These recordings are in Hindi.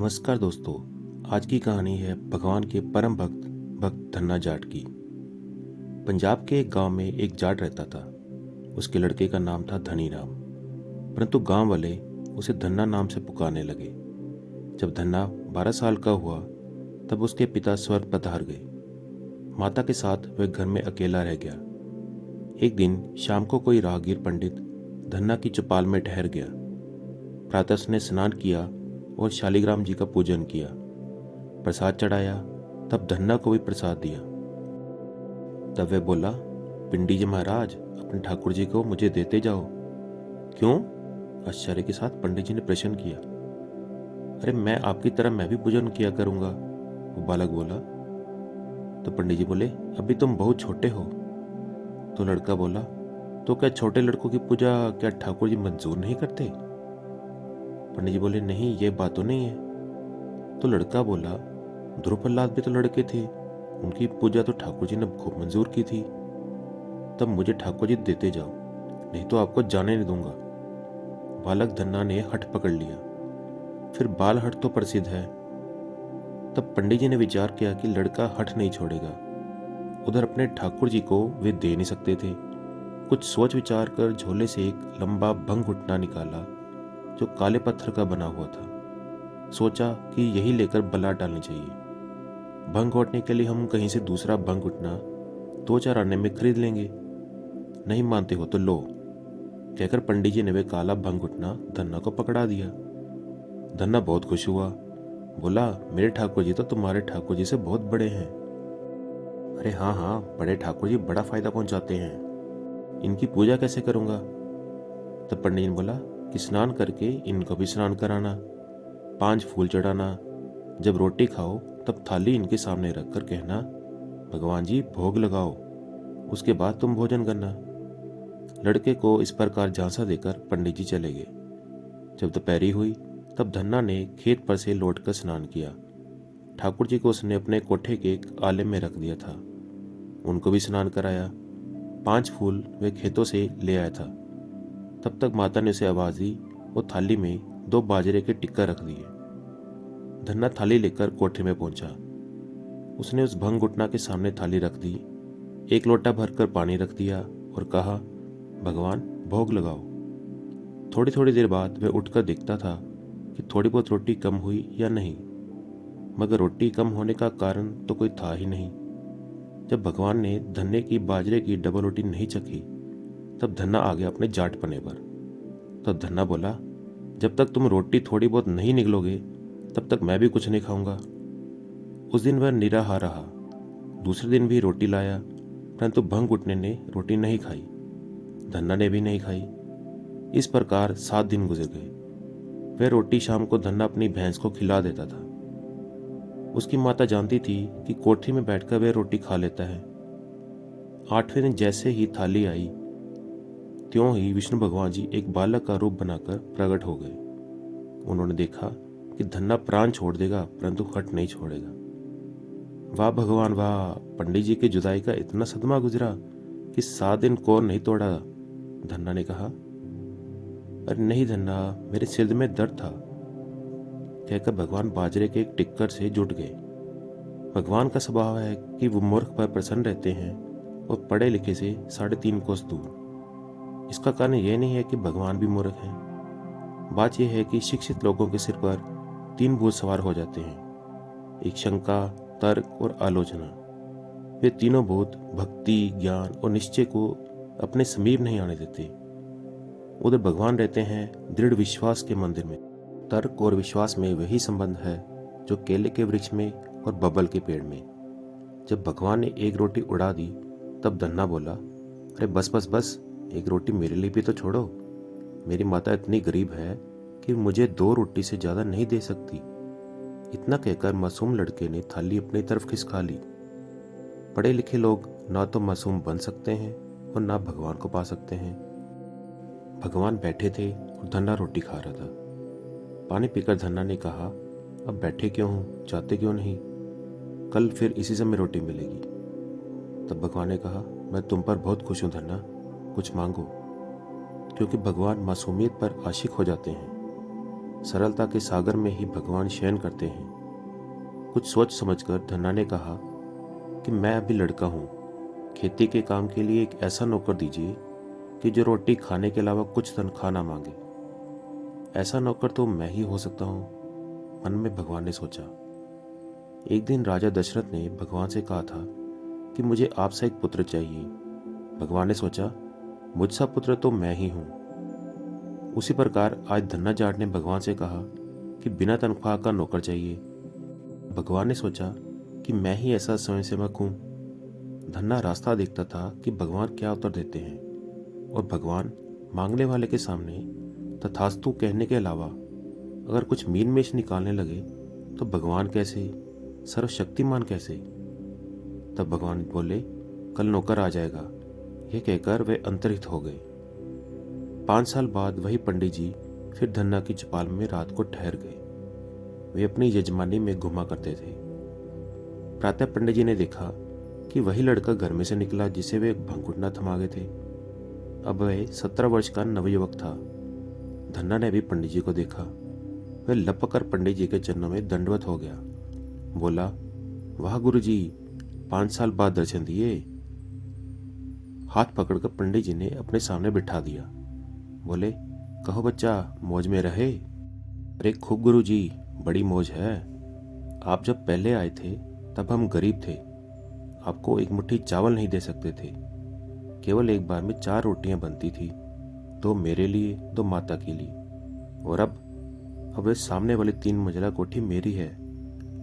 नमस्कार दोस्तों। आज की कहानी है भगवान के परम भक्त भक्त धन्ना जाट की। पंजाब के एक गांव में एक जाट रहता था। उसके लड़के का नाम था धनी राम, परंतु गांव वाले उसे धन्ना नाम से पुकारने लगे। जब धन्ना 12 साल का हुआ तब उसके पिता स्वर्ग पधार गए। माता के साथ वह घर में अकेला रह गया। एक दिन शाम को कोई राहगीर पंडित धन्ना की चौपाल में ठहर गया। प्रातः उसने स्नान किया और शालिग्राम जी का पूजन किया, प्रसाद चढ़ाया, तब धन्ना को भी प्रसाद दिया। तब वह बोला, पिंडी जी महाराज, अपने ठाकुर जी को मुझे देते जाओ। क्यों? आश्चर्य के साथ पंडित जी ने प्रश्न किया। अरे मैं आपकी तरह मैं भी पूजन किया करूंगा, वो बालक बोला। तो पंडित जी बोले, अभी तुम बहुत छोटे हो। तो लड़का बोला, तो क्या छोटे लड़कों की पूजा क्या ठाकुर जी मंजूर नहीं करते? पंडित जी बोले, नहीं, ये बात तो नहीं है। तो लड़का बोला, ध्रुव प्रहलाद भी तो लड़के थे, उनकी पूजा तो ठाकुर जी ने खूब मंजूर की थी। तब मुझे ठाकुर जी देते जाओ, नहीं तो आपको जाने नहीं दूंगा। बालक धन्ना ने हठ पकड़ लिया। फिर बाल हठ तो प्रसिद्ध है। तब पंडित जी ने विचार किया कि लड़का हठ नहीं छोड़ेगा। उधर अपने ठाकुर जी को वे दे नहीं सकते थे। कुछ सोच विचार कर झोले से एक लंबा भंग घुटना निकाला जो काले पत्थर का बना हुआ था। सोचा कि यही लेकर बला डालनी चाहिए। भंग घोटने के लिए हम कहीं से दूसरा भंग घुटना 2-4 आने में खरीद लेंगे। नहीं मानते हो तो लो, कहकर पंडित जी ने वे काला भंग घुटना धन्ना को पकड़ा दिया। धन्ना बहुत खुश हुआ, बोला, मेरे ठाकुर जी तो तुम्हारे ठाकुर जी से बहुत बड़े हैं। अरे हाँ हाँ, बड़े ठाकुर जी बड़ा फायदा पहुंचाते हैं, इनकी पूजा कैसे करूंगा? तब पंडित जी ने बोला कि स्नान करके इनको भी स्नान कराना, 5 फूल चढ़ाना, जब रोटी खाओ तब थाली इनके सामने रखकर कहना, भगवान जी भोग लगाओ, उसके बाद तुम भोजन करना। लड़के को इस प्रकार झांसा देकर पंडित जी चले गए। जब दोपहरी हुई तब धन्ना ने खेत पर से लौटकर स्नान किया। ठाकुर जी को उसने अपने कोठे के एक आले में रख दिया था, उनको भी स्नान कराया। 5 फूल वे खेतों से ले आया था। तब तक माता ने उसे आवाज दी, वो थाली में 2 बाजरे के टिक्का रख दिए। धन्ना थाली लेकर कोठे में पहुंचा। उसने उस भंग घुटना के सामने थाली रख दी, 1 लोटा भरकर पानी रख दिया और कहा, भगवान भोग लगाओ। थोड़ी थोड़ी देर बाद वह उठकर देखता था कि थोड़ी बहुत रोटी कम हुई या नहीं, मगर रोटी कम होने का कारण तो कोई था ही नहीं। जब भगवान ने धन्ने की बाजरे की डबल रोटी नहीं चखी तब धन्ना आ गया अपने जाटपने पर। तब धन्ना बोला, जब तक तुम रोटी थोड़ी बहुत नहीं निगलोगे तब तक मैं भी कुछ नहीं खाऊंगा। उस दिन वह निराहार रहा। दूसरे दिन भी रोटी लाया, परंतु भंग घुटने ने रोटी नहीं खाई, धन्ना ने भी नहीं खाई। इस प्रकार 7 दिन गुजर गए। वह रोटी शाम को धन्ना अपनी भैंस को खिला देता था। उसकी माता जानती थी कि कोठरी में बैठकर वह रोटी खा लेता है। 8वें दिन जैसे ही थाली आई त्यों ही विष्णु भगवान जी एक बालक का रूप बनाकर प्रकट हो गए। उन्होंने देखा कि धन्ना प्राण छोड़ देगा परंतु हट नहीं छोड़ेगा। वाह भगवान वाह, पंडित जी की जुदाई का इतना सदमा गुजरा कि 7 दिन कोर नहीं तोड़ा। धन्ना ने कहा, अरे नहीं धन्ना, मेरे सिर में दर्द था, कहकर भगवान बाजरे के एक टिक्कर से जुट गए। भगवान का स्वभाव है कि वो मूर्ख पर प्रसन्न रहते हैं और पढ़े लिखे से 3.5 कोस दूर। इसका कारण यह नहीं है कि भगवान भी मूर्ख हैं। बात यह है कि शिक्षित लोगों के सिर पर 3 भूत सवार हो जाते हैं, एक शंका, तर्क और आलोचना। वे तीनों भूत भक्ति, ज्ञान और निश्चय को अपने समीप नहीं आने देते। उधर भगवान रहते हैं दृढ़ विश्वास के मंदिर में। तर्क और विश्वास में वही संबंध है जो केले के वृक्ष में और बबल के पेड़ में। जब भगवान ने एक रोटी उड़ा दी तब धन्ना बोला, अरे बस बस बस, एक रोटी मेरे लिए भी तो छोड़ो। मेरी माता इतनी गरीब है कि मुझे 2 रोटी से ज्यादा नहीं दे सकती। इतना कहकर मासूम लड़के ने थाली अपनी तरफ खिसका ली। पढ़े लिखे लोग ना तो मासूम बन सकते हैं और ना भगवान को पा सकते हैं। भगवान बैठे थे और धन्ना रोटी खा रहा था। पानी पीकर धन्ना ने कहा, अब बैठे क्यों हो, जाते क्यों नहीं? कल फिर इसी समय रोटी मिलेगी। तब भगवान ने कहा, मैं तुम पर बहुत खुश हूं धन्ना, कुछ मांगो। क्योंकि भगवान मासूमियत पर आशिक हो जाते हैं। सरलता के सागर में ही भगवान शयन करते हैं। कुछ सोच समझकर धन्ना ने कहा कि मैं अभी लड़का हूँ, खेती के काम के लिए एक ऐसा नौकर दीजिए कि जो रोटी खाने के अलावा कुछ तनख्वाह ना मांगे। ऐसा नौकर तो मैं ही हो सकता हूँ, मन में भगवान ने सोचा। एक दिन राजा दशरथ ने भगवान से कहा था कि मुझे आपसे एक पुत्र चाहिए। भगवान ने सोचा, मुझसा पुत्र तो मैं ही हूँ। उसी प्रकार आज धन्ना जाट ने भगवान से कहा कि बिना तनख्वाह का नौकर चाहिए। भगवान ने सोचा कि मैं ही ऐसा स्वयंसेवक हूँ। धन्ना रास्ता देखता था कि भगवान क्या उत्तर देते हैं, और भगवान मांगने वाले के सामने तथास्तु कहने के अलावा अगर कुछ मीन मेष निकालने लगे तो भगवान कैसे, सर्वशक्तिमान कैसे। तब भगवान बोले, कल नौकर आ जाएगा। यह कहकर वे अंतर्हित हो गए। 5 साल बाद वही पंडित जी फिर धन्ना की चौपाल में रात को ठहर गए। वे अपनी यजमानी में घुमा करते थे। प्रातः पंडित जी ने देखा कि वही लड़का घर में से निकला जिसे वे भंकुटना थमा गए थे। अब वह 17 वर्ष का नवयुवक था। धन्ना ने भी पंडित जी को देखा। वह लपक कर पंडित जी के चरणों में दंडवत हो गया। बोला, वाह गुरुजी, 5 साल बाद दर्शन दिए। हाथ पकड़कर पंडित जी ने अपने सामने बिठा दिया। बोले, कहो बच्चा, मौज में रहे। अरे खूब गुरुजी, बड़ी मौज है। आप जब पहले आए थे तब हम गरीब थे, आपको एक मुट्ठी चावल नहीं दे सकते थे। केवल एक बार में 4 रोटियां बनती थी, 2 मेरे लिए, 2 माता के लिए। और अब वे सामने वाली 3 मंजिला कोठी मेरी है,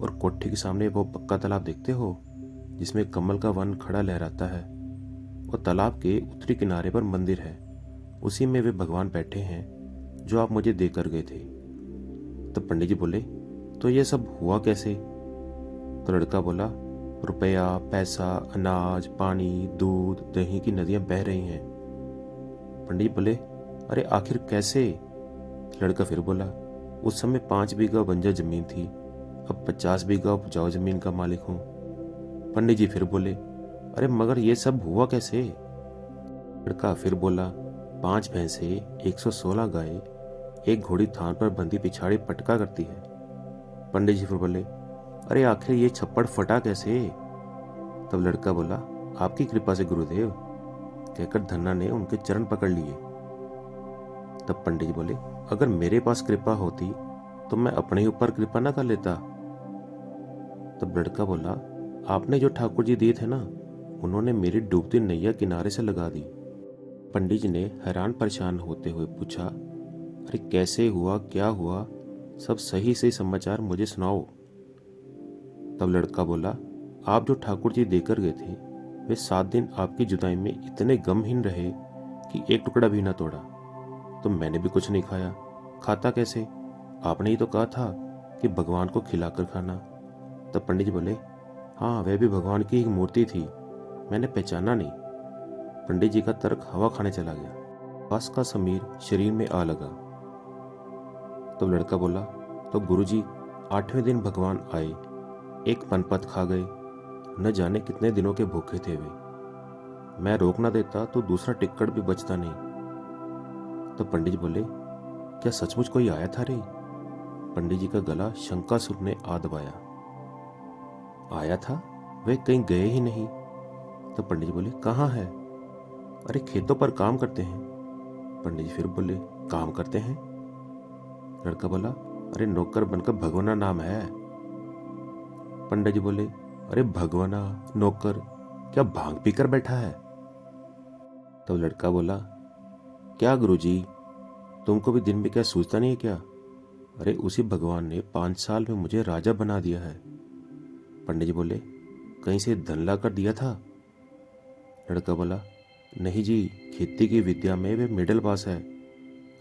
और कोठी के सामने वो पक्का तालाब देखते हो जिसमें कमल का वन खड़ा लहराता है, और तालाब के उत्तरी किनारे पर मंदिर है। उसी में वे भगवान बैठे हैं जो आप मुझे देकर गए थे। तब पंडित जी बोले, तो ये सब हुआ कैसे? तो लड़का बोला, रुपया, पैसा, अनाज, पानी, दूध, दही की नदियां बह रही हैं। पंडित बोले, अरे आखिर कैसे? लड़का फिर बोला, उस समय 5 बीघा बंजर जमीन थी, अब 50 बीघा उपजाऊ जमीन का मालिक हूं। पंडित जी फिर बोले, अरे मगर ये सब हुआ कैसे? लड़का फिर बोला, 5 भैंसे, 116 गाय, एक घोड़ी थान पर बंधी पिछाड़ी पटका करती है। पंडित जी फिर बोले, अरे आखिर ये छप्पड़ फटा कैसे? तब लड़का बोला, आपकी कृपा से गुरुदेव, कहकर धन्ना ने उनके चरण पकड़ लिए। तब पंडित जी बोले, अगर मेरे पास कृपा होती तो मैं अपने ही ऊपर कृपा ना कर लेता। तब लड़का बोला, आपने जो ठाकुर जी दिए थे ना, उन्होंने मेरी डूबती नैया किनारे से लगा दी। पंडित जी ने हैरान परेशान होते हुए पूछा, अरे कैसे हुआ, क्या हुआ, सब सही सही समाचार मुझे सुनाओ। तब लड़का बोला, आप जो ठाकुर जी देकर गए थे, वे 7 दिन आपकी जुदाई में इतने गमहीन रहे कि एक टुकड़ा भी ना तोड़ा। तो मैंने भी कुछ नहीं खाया, खाता कैसे? आपने ही तो कहा था कि भगवान को खिलाकर खाना। तब पंडित जी बोले, हाँ, वह भी भगवान की एक मूर्ति थी, मैंने पहचाना नहीं। पंडित जी का तर्क हवा खाने चला गया। पास का समीर शरीर में आ लगा। तब लड़का बोला, तो गुरुजी, 8वें दिन भगवान आए, एक पनपत खा गए, न जाने कितने दिनों के भूखे थे वे। मैं रोक ना देता तो दूसरा टिक्कड़ भी बचता नहीं। तो पंडित जी बोले, क्या सचमुच कोई आया था रे? पंडित जी का गला शंकासुर ने आ दबाया। आया था? वे कहीं गए ही नहीं। तो पंडित जी बोले, कहाँ है? अरे खेतों पर काम करते हैं। पंडित जी फिर बोले, काम करते हैं? लड़का बोला, अरे नौकर बनकर भगवाना नाम है। पंडित जी बोले, अरे भगवाना, नौकर, क्या भांग पीकर बैठा है? तो लड़का बोला, क्या गुरुजी, तुमको भी दिन में क्या सूझता नहीं है क्या? अरे उसी भगवान ने 5 साल में मुझे राजा बना दिया है। पंडित जी बोले, कहीं से धन ला कर दिया था? लड़का बोला, नहीं जी, खेती की विद्या में वे मिडिल पास है,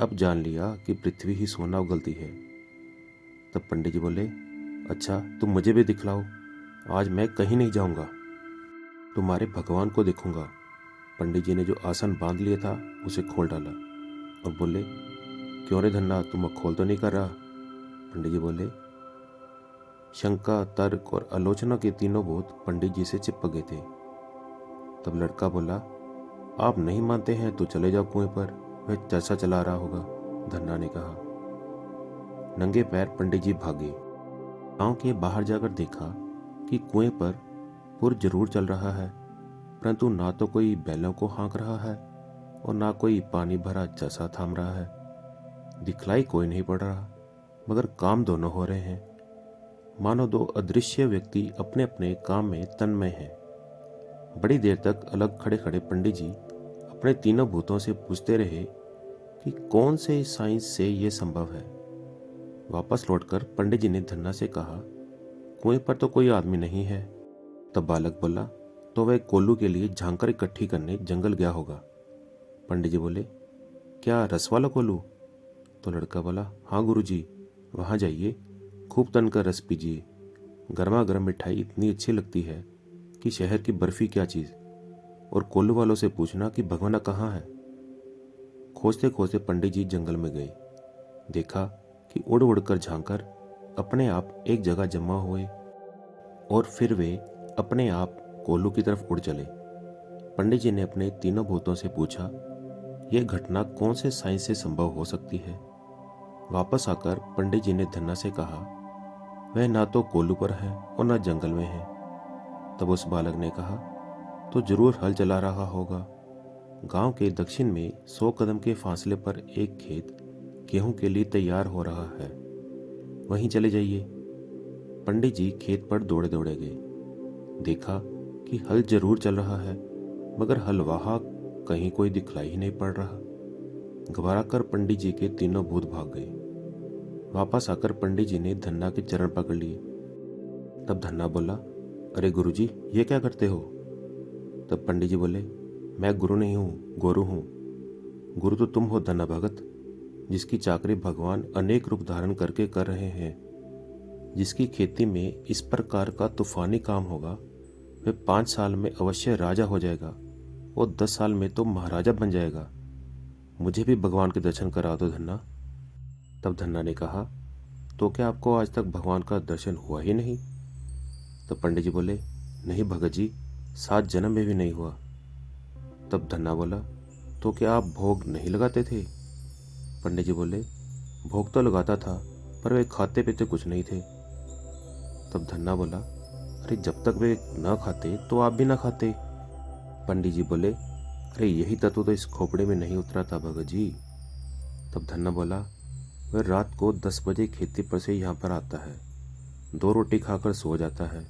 अब जान लिया कि पृथ्वी ही सोना उगलती है। तब पंडित जी बोले, अच्छा तुम मुझे भी दिखलाओ, आज मैं कहीं नहीं जाऊंगा, तुम्हारे भगवान को देखूंगा। पंडित जी ने जो आसन बांध लिया था उसे खोल डाला और बोले, क्यों रे धन्ना, तुम खोल तो नहीं कर रहा? पंडित जी बोले, शंका, तर्क और आलोचना के तीनों भूत पंडित जी से चिपक गए थे। तब लड़का बोला, आप नहीं मानते हैं तो चले जाओ कुएं पर, वह चर्चा चला रहा होगा। धन्ना ने कहा। नंगे पैर पंडित जी भागे। गांव के बाहर जाकर देखा कि कुएं पर पुर जरूर चल रहा है, परंतु ना तो कोई बैलों को हाँक रहा है और ना कोई पानी भरा चसा थाम रहा है। दिखलाई कोई नहीं पड़ रहा, मगर काम दोनों हो रहे हैं। मानो दो अदृश्य व्यक्ति अपने अपने काम में तन्मय हैं। बड़ी देर तक अलग खड़े खड़े पंडित जी अपने तीनों भूतों से पूछते रहे कि कौन से साइंस से यह संभव है। वापस लौटकर पंडित जी ने धन्ना से कहा, कुएं पर तो कोई आदमी नहीं है। तब बालक बोला, तो वह कोल्लू के लिए झांकर इकट्ठी करने जंगल गया होगा। पंडित जी बोले, क्या रस वाला कोल्लू? तो लड़का बोला, हाँ गुरुजी, वहाँ जाइए, खूब तनकर रस पीजिए। गर्मा गर्म मिठाई इतनी अच्छी लगती है कि शहर की बर्फी क्या चीज़। और कोल्लू वालों से पूछना कि भगवाना कहाँ है। खोजते खोजते पंडित जी जंगल में गए। देखा कि उड़ उड़कर झांकर अपने आप एक जगह जमा हुए और फिर वे अपने आप कोल्लू की तरफ उड़ चले। पंडित जी ने अपने तीनों भूतों से पूछा, यह घटना कौन से साइंस से संभव हो सकती है। वापस आकर पंडित जी ने धन्ना से कहा, वह ना तो कोल्लू पर है और ना जंगल में है। तब उस बालक ने कहा, तो जरूर हल चला रहा होगा। गांव के दक्षिण में 100 कदम के फासले पर एक खेत गेहूं के लिए तैयार हो रहा है, वहीं चले जाइए। पंडित जी खेत पर दौड़े दौड़े गए। देखा कि हल जरूर चल रहा है, मगर हलवाहा कहीं कोई दिखलाई ही नहीं पड़ रहा। घबरा कर पंडित जी के तीनों भूत भाग गए। वापस आकर पंडित जी ने धन्ना के चरण पकड़ लिए। तब धन्ना बोला, अरे गुरुजी, ये क्या करते हो? तब पंडित जी बोले, मैं गुरु नहीं हूँ, गोरू हूँ। गुरु तो तुम हो धन्ना भगत, जिसकी चाकरी भगवान अनेक रूप धारण करके कर रहे हैं। जिसकी खेती में इस प्रकार का तूफानी काम होगा, वह 5 साल में अवश्य राजा हो जाएगा और 10 साल में तो महाराजा बन जाएगा। मुझे भी भगवान के दर्शन करा दो धन्ना। तब धन्ना ने कहा, तो क्या आपको आज तक भगवान का दर्शन हुआ ही नहीं? तब पंडित जी बोले, नहीं भगत जी, 7 जन्म में भी नहीं हुआ। तब धन्ना बोला, तो क्या आप भोग नहीं लगाते थे? पंडित जी बोले, भोग तो लगाता था, पर वे खाते पीते कुछ नहीं थे। तब धन्ना बोला, अरे जब तक वे न खाते तो आप भी ना खाते। पंडित जी बोले, अरे यही तत्व तो इस खोपड़े में नहीं उतरा था भगत जी। तब धन्ना बोला, वह रात को 10 बजे खेती पर से यहाँ पर आता है, 2 रोटी खाकर सो जाता है,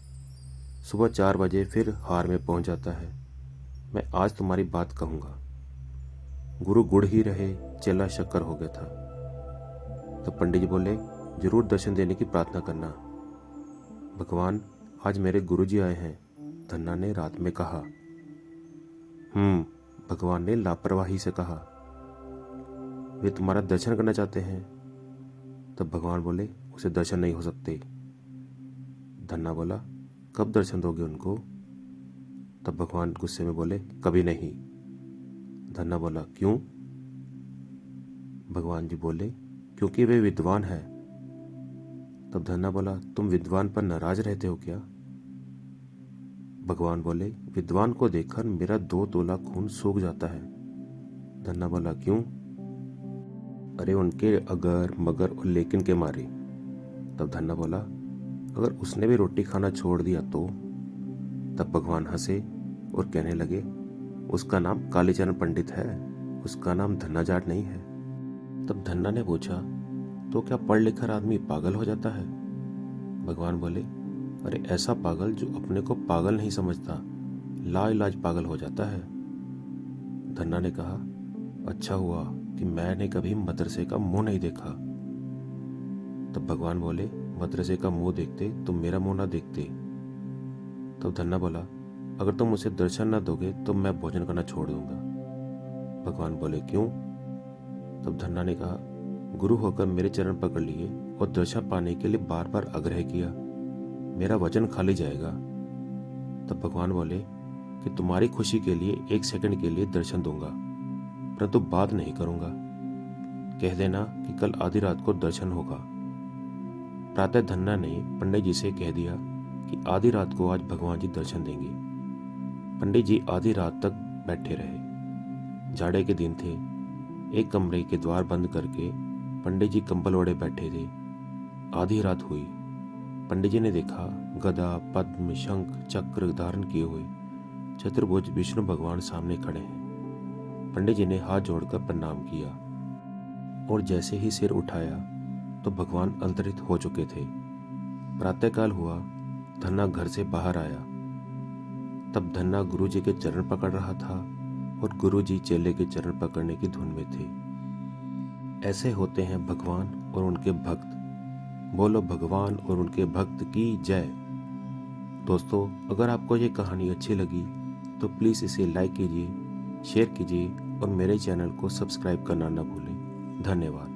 सुबह 4 बजे फिर हार में पहुँच जाता है। मैं आज तुम्हारी बात कहूँगा। गुरु गुड़ ही रहे, चेला शक्कर हो गया था। तब पंडित जी बोले, जरूर दर्शन देने की प्रार्थना करना। भगवान, आज मेरे गुरुजी आए हैं, धन्ना ने रात में कहा। भगवान ने लापरवाही से कहा, वे तुम्हारा दर्शन करना चाहते हैं। तब भगवान बोले, उसे दर्शन नहीं हो सकते। धन्ना बोला, कब दर्शन दोगे उनको? तब भगवान गुस्से में बोले, कभी नहीं। धन्ना बोला, क्यों? भगवान जी बोले, क्योंकि वे विद्वान है। तब धन्ना बोला, तुम विद्वान पर नाराज रहते हो क्या? भगवान बोले, विद्वान को देखकर मेरा 2 तोला खून सूख जाता है। धन्ना बोला, क्यों? अरे उनके अगर मगर और लेकिन के मारे। तब धन्ना बोला, अगर उसने भी रोटी खाना छोड़ दिया तो? तब भगवान हंसे और कहने लगे, उसका नाम कालीचरण पंडित है, उसका नाम धन्ना जाट नहीं है। तब धन्ना ने पूछा, तो क्या पढ़ लिखकर आदमी पागल हो जाता है? भगवान बोले, अरे ऐसा पागल जो अपने को पागल नहीं समझता, लाइलाज पागल हो जाता है। धन्ना ने कहा, अच्छा हुआ कि मैंने कभी मदरसे का मुंह नहीं देखा। तब भगवान बोले, मदरसे का मुंह देखते तुम मेरा मुंह ना देखते। तब धन्ना बोला, अगर तुम उसे दर्शन ना दोगे तो मैं भोजन करना छोड़ दूंगा। भगवान बोले, क्यों? तब धन्ना ने कहा, गुरु होकर मेरे चरण पकड़ लिए और दर्शन पाने के लिए बार बार आग्रह किया, मेरा वचन खाली जाएगा। तब भगवान बोले कि तुम्हारी खुशी के लिए 1 सेकंड के लिए दर्शन दूंगा, परंतु बात नहीं करूंगा। कह देना कि कल आधी रात को दर्शन होगा। प्रातः धन्ना ने पंडित जी से कह दिया कि आधी रात को आज भगवान जी दर्शन देंगे। पंडित जी आधी रात तक बैठे रहे। जाड़े के दिन थे। एक कमरे के द्वार बंद करके पंडित जी कंबल ओढ़े बैठे थे आधी रात हुई। पंडित जी ने देखा गदा पद्म शंख चक्र धारण किए हुए चतुर्भुज विष्णु भगवान सामने खड़े हैं। पंडित जी ने हाथ जोड़कर प्रणाम किया और जैसे ही सिर उठाया तो भगवान अंतरित हो चुके थे। प्रातःकाल हुआ, धन्ना घर से बाहर आया। तब धन्ना गुरुजी के चरण पकड़ रहा था और गुरुजी चेले के चरण पकड़ने की धुन में थे। ऐसे होते हैं भगवान और उनके भक्त। बोलो भगवान और उनके भक्त की जय। दोस्तों, अगर आपको ये कहानी अच्छी लगी तो प्लीज़ इसे लाइक कीजिए, शेयर कीजिए और मेरे चैनल को सब्सक्राइब करना ना भूलें। धन्यवाद।